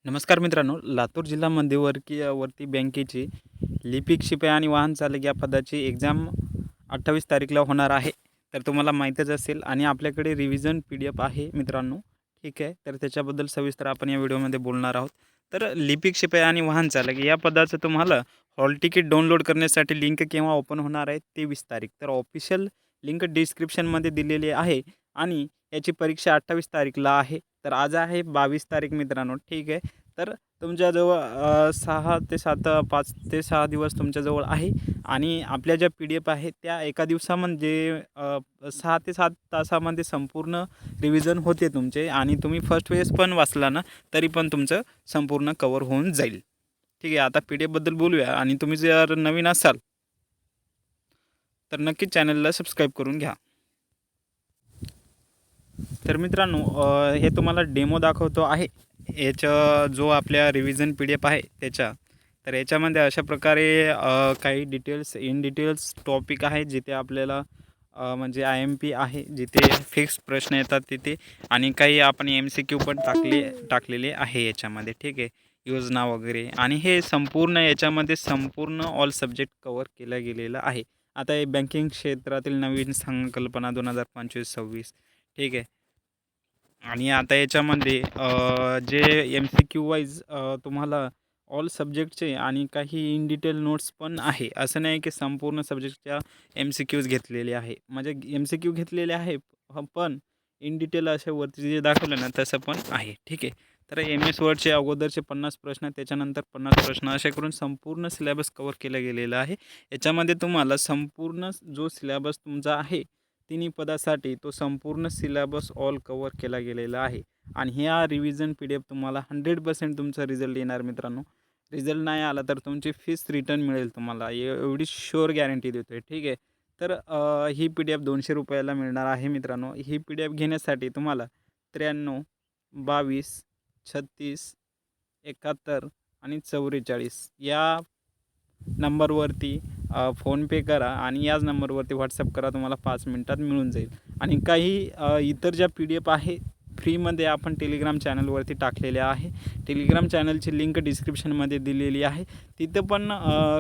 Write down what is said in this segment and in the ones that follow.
नमस्कार मित्रांनो, लातूर जिल्हा मध्यवर्ती बँकेची लिपिक शिपाई आणि वाहन चालक या पदाची एक्झाम 28 तारीखला होणार आहे. तर तुम्हाला माहीतच असेल आणि आपल्याकडे रिव्हिजन PDF आहे मित्रांनो. ठीक आहे, तर त्याच्याबद्दल सविस्तर आपण या व्हिडिओमध्ये बोलणार आहोत. तर लिपिक शिपाई आणि वाहन चालक या पदाचं तुम्हाला हॉल तिकीट डाउनलोड करण्यासाठी लिंक केव्हा ओपन होणार आहे 23 तारीख. तर ऑफिशियल लिंक डिस्क्रिप्शनमध्ये दिलेली आहे आणि याची परीक्षा 28 तारीखला आहे. तर आज आहे 22 तारीख मित्रांनो. ठीक आहे, तर तुमच्याजवळ 6 ते 7 5 ते 6 दिवस तुमच्याजवळ आहे आणि आपल्या ज्या PDF आहेत त्या एका दिवसामध्ये 6 ते 7 तासामध्ये संपूर्ण रिव्हिजन होते तुमचे आणि तुम्ही फर्स्ट वेळेस पण वाचला ना तरी पण तुमचं संपूर्ण कवर होऊन जाईल. ठीक आहे, आता PDF बद्दल बोलूया आणि तुम्ही जर नवीन असाल तर नक्कीच चॅनलला सबस्क्राईब करून घ्या. तर मित्रांनो, हे तुम्हाला डेमो दाखवतो आहे याचा जो आपल्या रिव्हिजन PDF आहे त्याच्या. तर याच्यामध्ये अशा प्रकारे काही इन डिटेल्स टॉपिक आहे जिथे आपल्याला म्हणजे IMP आहे जिथे फिक्स प्रश्न येतात तिथे आणि काही आपण MCQ पण टाकलेले आहे याच्यामध्ये. ठीक आहे, योजना वगैरे आणि हे संपूर्ण याच्यामध्ये संपूर्ण ऑल सब्जेक्ट कवर केलं गेलेलं आहे. आता हे बँकिंग क्षेत्रातील नवीन संकल्पना 2025-26. ठीक आहे, आणि आता याच्यामध्ये जे MCQ वाईज तुम्हाला ऑल सब्जेक्टचे आणि काही इन डिटेल नोट्स पण आहे. असं नाही की संपूर्ण सब्जेक्टच्या MCQज घेतलेले आहे. म्हणजे MCQ घेतलेले आहे पण इन डिटेल असे वरती जे दाखवलं ना तसं पण आहे. ठीक आहे, तर MS वर्डचे अगोदरचे 50 प्रश्न त्याच्यानंतर 50 प्रश्न असे करून संपूर्ण सिलेबस कव्हर केलं गेलेलं आहे. याच्यामध्ये तुम्हाला संपूर्ण जो सिलेबस तुमचा आहे तिन्ही पदासाठी तो संपूर्ण सिलेबस ऑल कव्हर केला गेलेला आहे आणि ह्या रिव्हिजन PDF तुम्हाला 100% तुमचा रिझल्ट येणार मित्रांनो. रिझल्ट नाही आला तर तुमची फीस रिटर्न मिळेल तुम्हाला, एवढी शुअर गॅरंटी देतो आहे. ठीक आहे, तर ही PDF 200 रुपयाला मिळणार आहे मित्रांनो. ही PDF घेण्यासाठी तुम्हाला 93 22 36 71 आणि 44 या नंबरवरती फोनपे करा आणि याच नंबरवरती व्हॉट्सअप करा. तुम्हाला 5 मिनिटात मिळून जाईल. आणि काही इतर ज्या PDF आहे फ्रीमध्ये आपण टेलिग्राम चॅनलवरती टाकलेल्या आहे. टेलिग्राम चॅनलची लिंक डिस्क्रिप्शनमध्ये दिलेली आहे. तिथं पण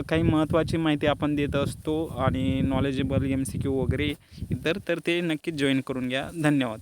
काही महत्त्वाची माहिती आपण देत असतो आणि नॉलेजेबल MCQ वगैरे इतर, तर ते नक्कीच जॉईन करून घ्या. धन्यवाद.